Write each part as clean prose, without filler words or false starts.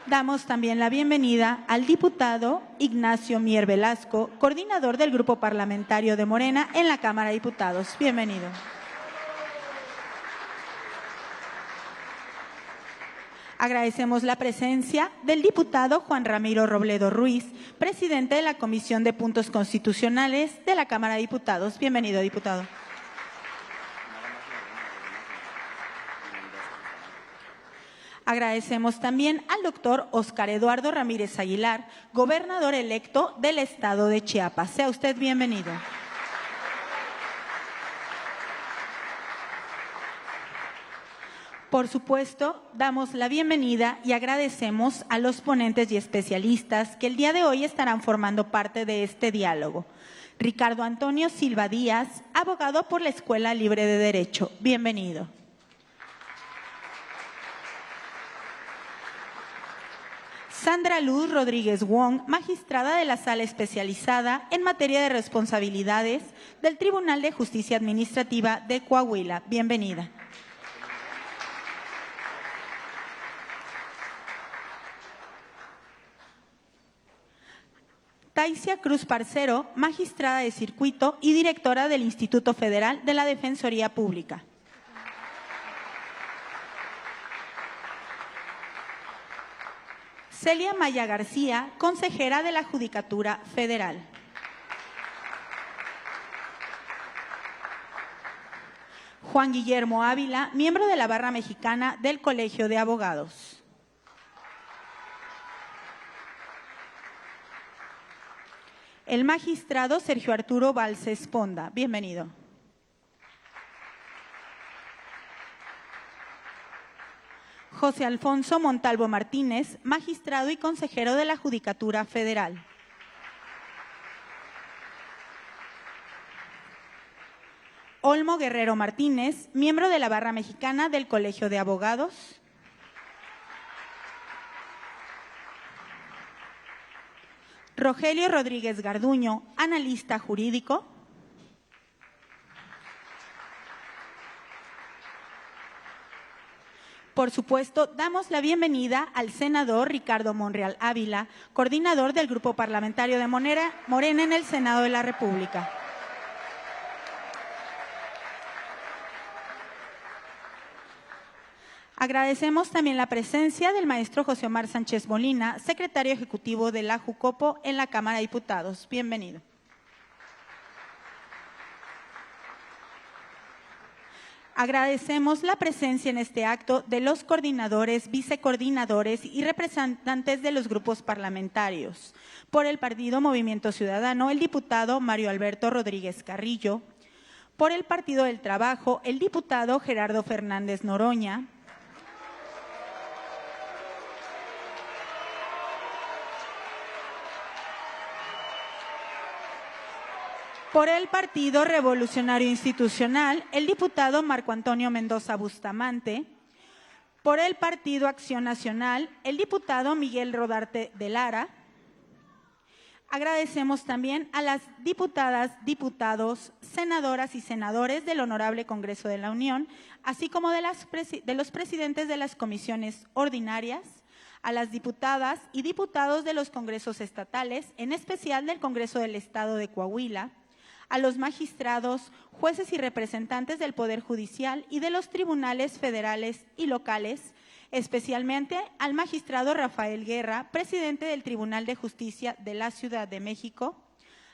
Damos también la bienvenida al diputado Ignacio Mier Velasco, coordinador del Grupo Parlamentario de Morena en la Cámara de Diputados. Bienvenido. Agradecemos la presencia del diputado Juan Ramiro Robledo Ruiz, presidente de la Comisión de Puntos Constitucionales de la Cámara de Diputados. Bienvenido, diputado. Agradecemos también al doctor Óscar Eduardo Ramírez Aguilar, gobernador electo del estado de Chiapas. Sea usted bienvenido. Por supuesto, damos la bienvenida y agradecemos a los ponentes y especialistas que el día de hoy estarán formando parte de este diálogo. Ricardo Antonio Silva Díaz, abogado por la Escuela Libre de Derecho. Bienvenido. Sandra Luz Rodríguez Wong, magistrada de la Sala Especializada en Materia de Responsabilidades del Tribunal de Justicia Administrativa de Coahuila. Bienvenida. Taisia Cruz Parcero, magistrada de circuito y directora del Instituto Federal de la Defensoría Pública. Celia Maya García, consejera de la Judicatura Federal. Juan Guillermo Ávila, miembro de la Barra Mexicana del Colegio de Abogados. El magistrado Sergio Arturo Balces Ponda. Bienvenido. José Alfonso Montalvo Martínez, magistrado y consejero de la Judicatura Federal. Olmo Guerrero Martínez, miembro de la Barra Mexicana del Colegio de Abogados. Rogelio Rodríguez Garduño, analista jurídico. Por supuesto, damos la bienvenida al senador Ricardo Monreal Ávila, coordinador del Grupo Parlamentario de Morena en el Senado de la República. Agradecemos también la presencia del maestro José Omar Sánchez Molina, secretario ejecutivo de la JUCOPO en la Cámara de Diputados. Bienvenido. Agradecemos la presencia en este acto de los coordinadores, vicecoordinadores y representantes de los grupos parlamentarios. Por el Partido Movimiento Ciudadano, el diputado Mario Alberto Rodríguez Carrillo. Por el Partido del Trabajo, el diputado Gerardo Fernández Noroña. Por el Partido Revolucionario Institucional, el diputado Marco Antonio Mendoza Bustamante. Por el Partido Acción Nacional, el diputado Miguel Rodarte de Lara. Agradecemos también a las diputadas, diputados, senadoras y senadores del Honorable Congreso de la Unión, así como de los presidentes de las comisiones ordinarias, a las diputadas y diputados de los congresos estatales, en especial del Congreso del Estado de Coahuila, a los magistrados, jueces y representantes del Poder Judicial y de los tribunales federales y locales, especialmente al magistrado Rafael Guerra, presidente del Tribunal de Justicia de la Ciudad de México,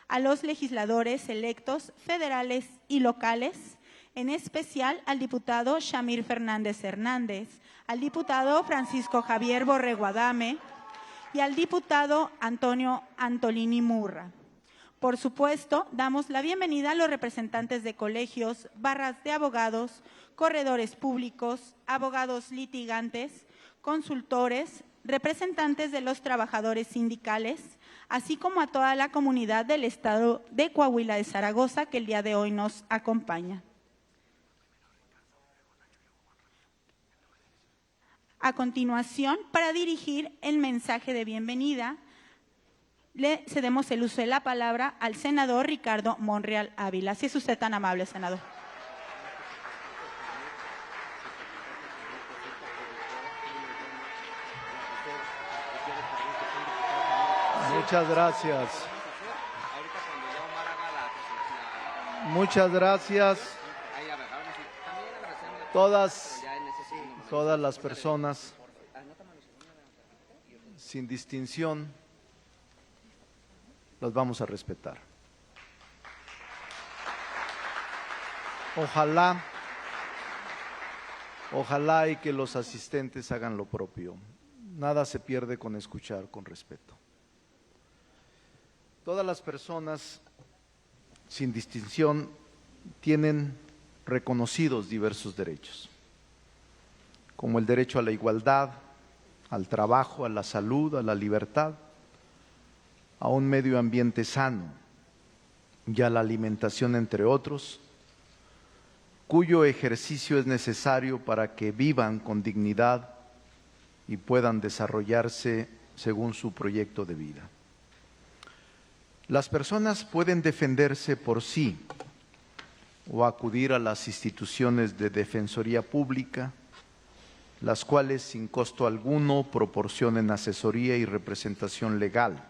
a los legisladores electos federales y locales, en especial al diputado Shamir Fernández Hernández, al diputado Francisco Javier Borrego Adame y al diputado Antonio Antolini Murra. Por supuesto, damos la bienvenida a los representantes de colegios, barras de abogados, corredores públicos, abogados litigantes, consultores, representantes de los trabajadores sindicales, así como a toda la comunidad del estado de Coahuila de Zaragoza que el día de hoy nos acompaña. A continuación, para dirigir el mensaje de bienvenida, le cedemos el uso de la palabra al senador Ricardo Monreal Ávila. Si es usted tan amable, senador. Muchas gracias. Muchas gracias. Todas las personas, sin distinción, las vamos a respetar. Ojalá y que los asistentes hagan lo propio. Nada se pierde con escuchar con respeto. Todas las personas, sin distinción, tienen reconocidos diversos derechos, como el derecho a la igualdad, al trabajo, a la salud, a la libertad, a un medio ambiente sano y a la alimentación, entre otros, cuyo ejercicio es necesario para que vivan con dignidad y puedan desarrollarse según su proyecto de vida. Las personas pueden defenderse por sí o acudir a las instituciones de defensoría pública, las cuales sin costo alguno proporcionen asesoría y representación legal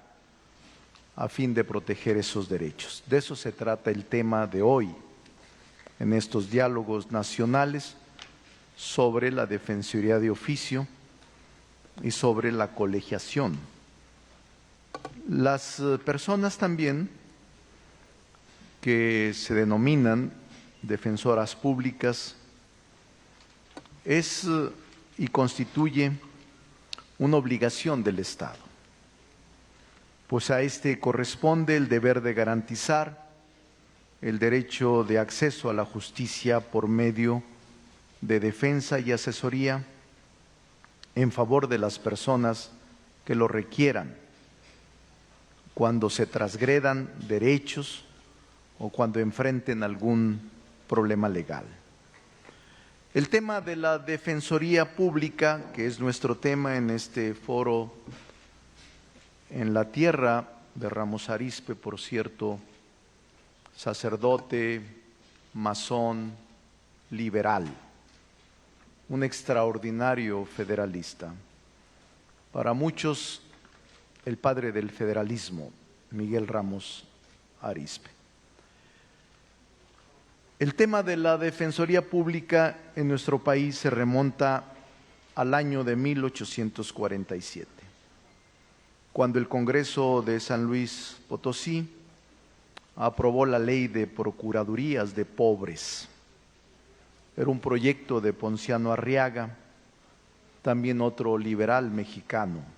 a fin de proteger esos derechos. De eso se trata el tema de hoy en estos diálogos nacionales sobre la defensoría de oficio y sobre la colegiación. Las personas también que se denominan defensoras públicas es y constituye una obligación del Estado, pues a este corresponde el deber de garantizar el derecho de acceso a la justicia por medio de defensa y asesoría en favor de las personas que lo requieran cuando se transgredan derechos o cuando enfrenten algún problema legal. El tema de la defensoría pública, que es nuestro tema en este foro en la tierra de Ramos Arizpe, por cierto, sacerdote, masón, liberal, un extraordinario federalista. Para muchos, el padre del federalismo, Miguel Ramos Arizpe. El tema de la defensoría pública en nuestro país se remonta al año de 1847, cuando el Congreso de San Luis Potosí aprobó la ley de procuradurías de pobres. Era un proyecto de Ponciano Arriaga, también otro liberal mexicano,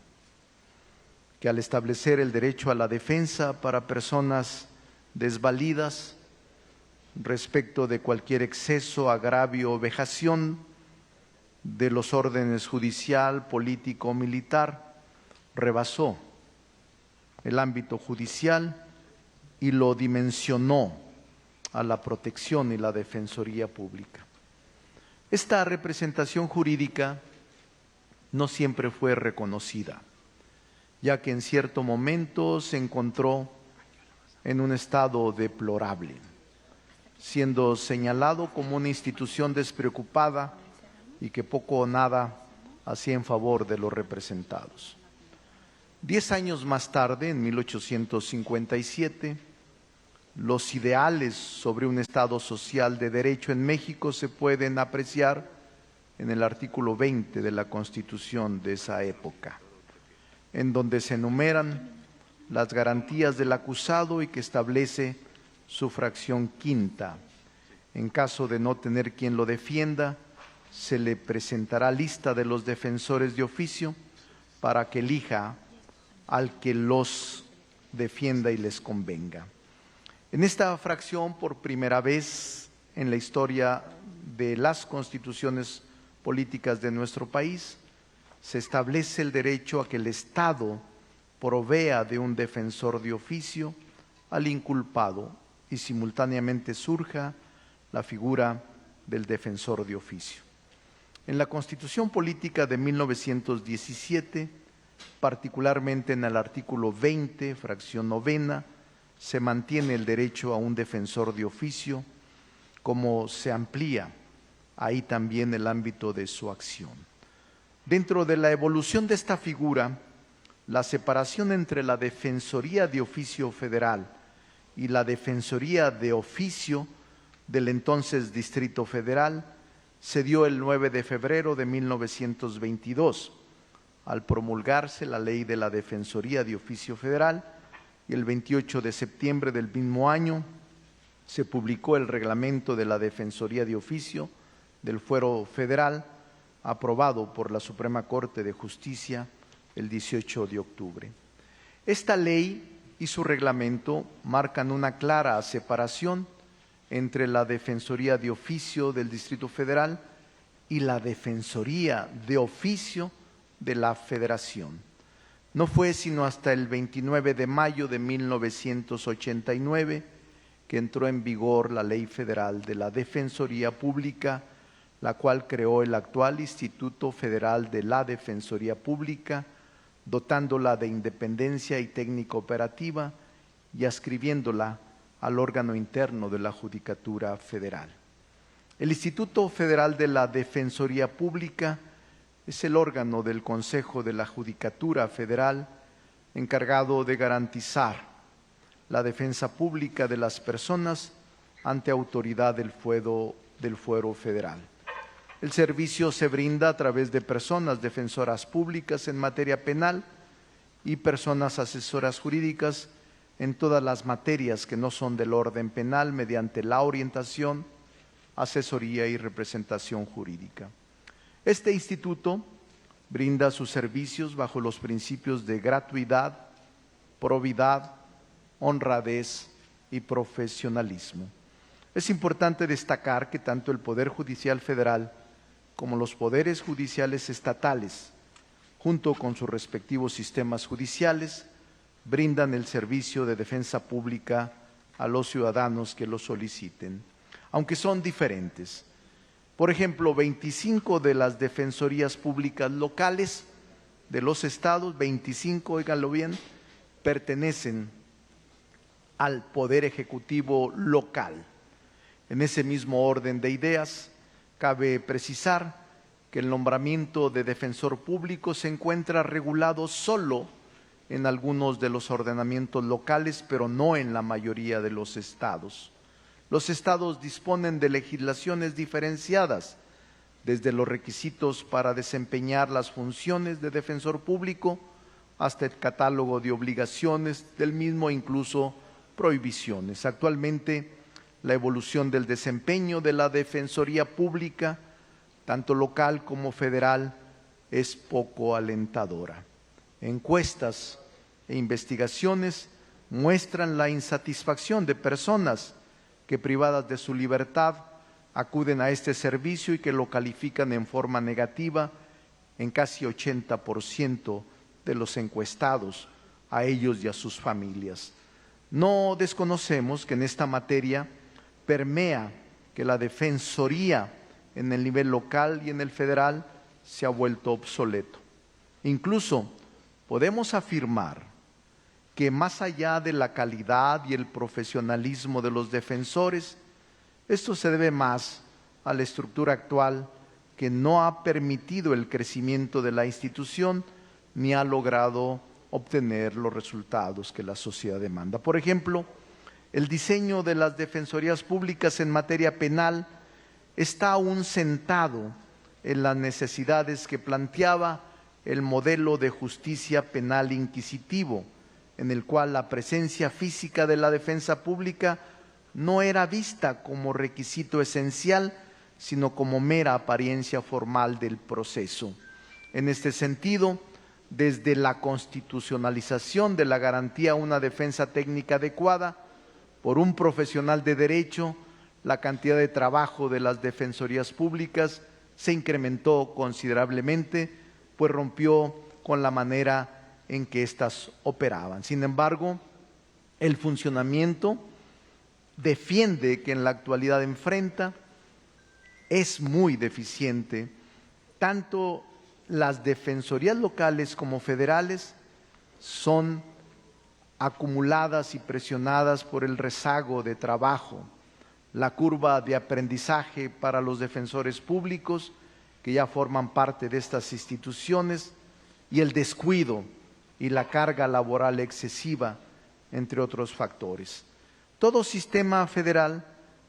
que al establecer el derecho a la defensa para personas desvalidas respecto de cualquier exceso, agravio o vejación de los órdenes judicial, político o militar, rebasó el ámbito judicial y lo dimensionó a la protección y la defensoría pública. Esta representación jurídica no siempre fue reconocida, ya que en cierto momento se encontró en un estado deplorable, siendo señalado como una institución despreocupada y que poco o nada hacía en favor de los representados. 10 años más tarde, en 1857, los ideales sobre un Estado social de derecho en México se pueden apreciar en el artículo 20 de la Constitución de esa época, en donde se enumeran las garantías del acusado y que establece su fracción quinta. En caso de no tener quien lo defienda, se le presentará lista de los defensores de oficio para que elija al que los defienda y les convenga. En esta fracción, por primera vez en la historia de las constituciones políticas de nuestro país, se establece el derecho a que el Estado provea de un defensor de oficio al inculpado y simultáneamente surja la figura del defensor de oficio. En la Constitución Política de 1917, particularmente en el artículo 20, fracción novena, se mantiene el derecho a un defensor de oficio, como se amplía ahí también el ámbito de su acción. Dentro de la evolución de esta figura, la separación entre la Defensoría de Oficio Federal y la Defensoría de Oficio del entonces Distrito Federal se dio el 9 de febrero de 1922, al promulgarse la Ley de la Defensoría de Oficio Federal, y el 28 de septiembre del mismo año se publicó el reglamento de la Defensoría de Oficio del Fuero Federal, aprobado por la Suprema Corte de Justicia el 18 de octubre. Esta ley y su reglamento marcan una clara separación entre la Defensoría de Oficio del Distrito Federal y la Defensoría de Oficio de la Federación. No fue sino hasta el 29 de mayo de 1989 que entró en vigor la Ley Federal de la Defensoría Pública, la cual creó el actual Instituto Federal de la Defensoría Pública, dotándola de independencia y técnica operativa y adscribiéndola al órgano interno de la Judicatura Federal. El Instituto Federal de la Defensoría Pública es el órgano del Consejo de la Judicatura Federal encargado de garantizar la defensa pública de las personas ante autoridad del Fuero Federal. El servicio se brinda a través de personas defensoras públicas en materia penal y personas asesoras jurídicas en todas las materias que no son del orden penal mediante la orientación, asesoría y representación jurídica. Este instituto brinda sus servicios bajo los principios de gratuidad, probidad, honradez y profesionalismo. Es importante destacar que tanto el Poder Judicial Federal como los poderes judiciales estatales, junto con sus respectivos sistemas judiciales, brindan el servicio de defensa pública a los ciudadanos que lo soliciten, aunque son diferentes. Por ejemplo, 25 de las defensorías públicas locales de los estados, 25, óiganlo bien, pertenecen al Poder Ejecutivo local. En ese mismo orden de ideas, cabe precisar que el nombramiento de defensor público se encuentra regulado solo en algunos de los ordenamientos locales, pero no en la mayoría de los estados. Los estados disponen de legislaciones diferenciadas, desde los requisitos para desempeñar las funciones de defensor público hasta el catálogo de obligaciones del mismo, incluso prohibiciones. Actualmente, la evolución del desempeño de la Defensoría Pública, tanto local como federal, es poco alentadora. Encuestas e investigaciones muestran la insatisfacción de personas que, privadas de su libertad, acuden a este servicio y que lo califican en forma negativa en casi 80% de los encuestados, a ellos y a sus familias. No desconocemos que en esta materia permea que la defensoría en el nivel local y en el federal se ha vuelto obsoleto. Incluso podemos afirmar que más allá de la calidad y el profesionalismo de los defensores, esto se debe más a la estructura actual que no ha permitido el crecimiento de la institución ni ha logrado obtener los resultados que la sociedad demanda. Por ejemplo, el diseño de las defensorías públicas en materia penal está aún sentado en las necesidades que planteaba el modelo de justicia penal inquisitivo, en el cual la presencia física de la defensa pública no era vista como requisito esencial, sino como mera apariencia formal del proceso. En este sentido, desde la constitucionalización de la garantía a una defensa técnica adecuada por un profesional de derecho, la cantidad de trabajo de las defensorías públicas se incrementó considerablemente, pues rompió con la manera en que éstas operaban. Sin embargo, el funcionamiento defiende que en la actualidad enfrenta es muy deficiente. Tanto las defensorías locales como federales son acumuladas y presionadas por el rezago de trabajo, la curva de aprendizaje para los defensores públicos que ya forman parte de estas instituciones y el descuido y la carga laboral excesiva, entre otros factores. Todo sistema federal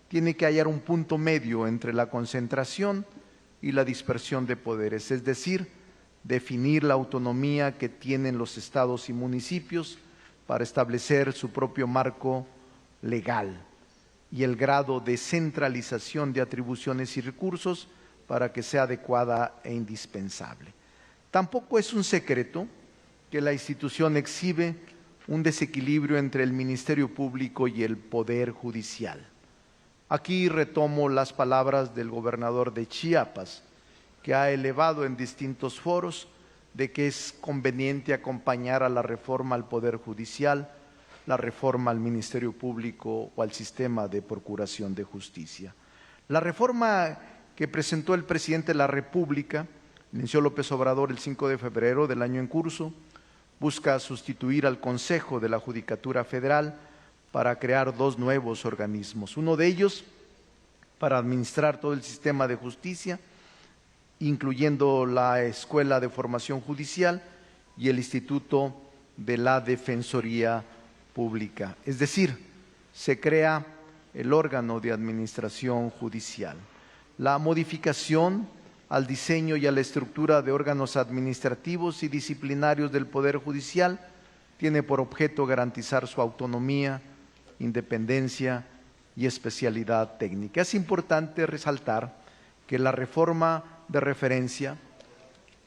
tiene que hallar un punto medio entre la concentración y la dispersión de poderes, es decir, definir la autonomía que tienen los estados y municipios para establecer su propio marco legal y el grado de centralización de atribuciones y recursos para que sea adecuada e indispensable. Tampoco es un secreto que la institución exhibe un desequilibrio entre el Ministerio Público y el Poder Judicial. Aquí retomo las palabras del gobernador de Chiapas, que ha elevado en distintos foros de que es conveniente acompañar a la reforma al Poder Judicial, la reforma al Ministerio Público o al sistema de procuración de justicia. La reforma que presentó el presidente de la República, inició López Obrador el 5 de febrero del año en curso, busca sustituir al Consejo de la Judicatura Federal para crear dos nuevos organismos. Uno de ellos para administrar todo el sistema de justicia, incluyendo la Escuela de Formación Judicial y el Instituto de la Defensoría Pública. Es decir, se crea el órgano de administración judicial. La modificación al diseño y a la estructura de órganos administrativos y disciplinarios del Poder Judicial tiene por objeto garantizar su autonomía, independencia y especialidad técnica. Es importante resaltar que la reforma de referencia,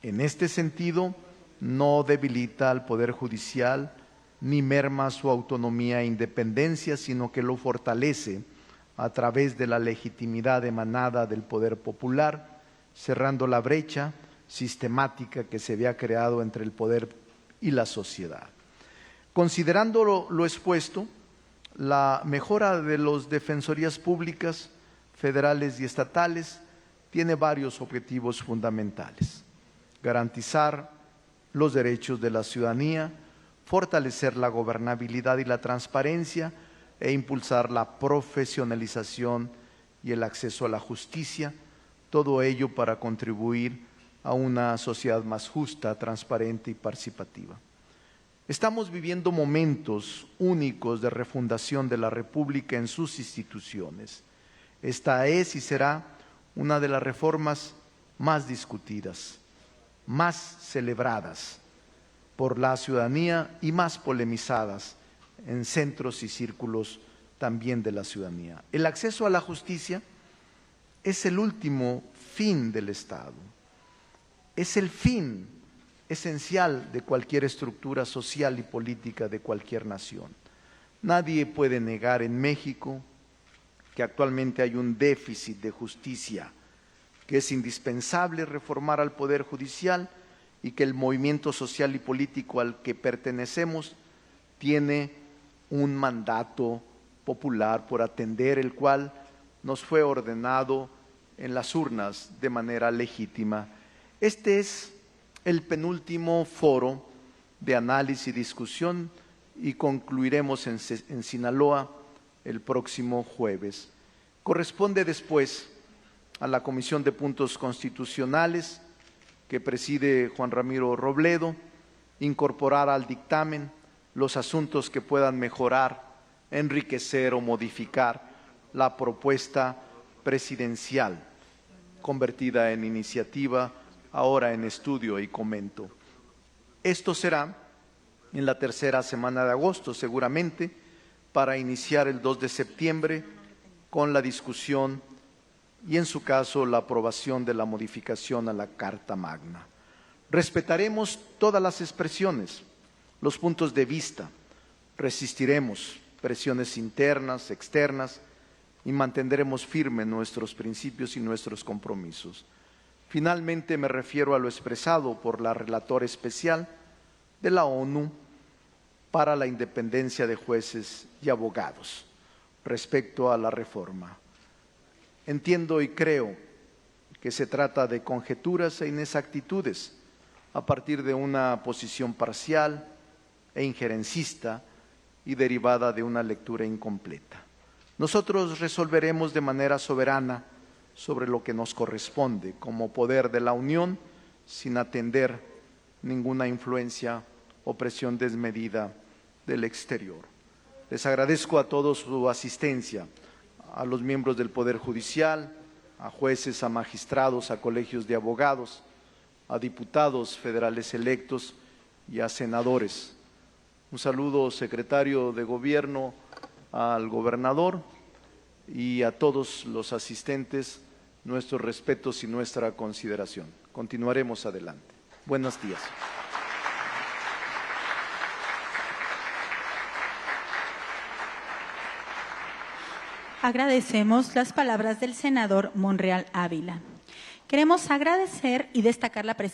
en este sentido, no debilita al Poder Judicial ni merma su autonomía e independencia, sino que lo fortalece a través de la legitimidad emanada del poder popular, cerrando la brecha sistemática que se había creado entre el poder y la sociedad. Considerando lo expuesto, la mejora de las defensorías públicas, federales y estatales, tiene varios objetivos fundamentales: garantizar los derechos de la ciudadanía, fortalecer la gobernabilidad y la transparencia e impulsar la profesionalización y el acceso a la justicia, todo ello para contribuir a una sociedad más justa, transparente y participativa. Estamos viviendo momentos únicos de refundación de la República en sus instituciones. Esta es y será una de las reformas más discutidas, más celebradas por la ciudadanía y más polemizadas en centros y círculos también de la ciudadanía. El acceso a la justicia es el último fin del Estado, es el fin esencial de cualquier estructura social y política de cualquier nación. Nadie puede negar en México que actualmente hay un déficit de justicia, que es indispensable reformar al Poder Judicial y que el movimiento social y político al que pertenecemos tiene un mandato popular por atender, el cual nos fue ordenado en las urnas de manera legítima. Este es el penúltimo foro de análisis y discusión y concluiremos en Sinaloa el próximo jueves. Corresponde después a la Comisión de Puntos Constitucionales, que preside Juan Ramiro Robledo, incorporar al dictamen los asuntos que puedan mejorar, enriquecer o modificar la propuesta presidencial, convertida en iniciativa, ahora en estudio y comento. Esto será en la tercera semana de agosto, seguramente, para iniciar el 2 de septiembre con la discusión y, en su caso, la aprobación de la modificación a la Carta Magna. Respetaremos todas las expresiones, los puntos de vista, resistiremos presiones internas, externas y mantendremos firmes nuestros principios y nuestros compromisos. Finalmente, me refiero a lo expresado por la relatora especial de la ONU para la independencia de jueces y abogados respecto a la reforma. Entiendo y creo que se trata de conjeturas e inexactitudes a partir de una posición parcial e injerencista y derivada de una lectura incompleta. Nosotros resolveremos de manera soberana sobre lo que nos corresponde como poder de la Unión, sin atender ninguna influencia o presión desmedida del exterior. Les agradezco a todos su asistencia, a los miembros del Poder Judicial, a jueces, a magistrados, a colegios de abogados, a diputados federales electos y a senadores. Un saludo, secretario de Gobierno, al gobernador y a todos los asistentes, nuestros respetos y nuestra consideración. Continuaremos adelante. Buenos días. Agradecemos las palabras del senador Monreal Ávila. Queremos agradecer y destacar la presencia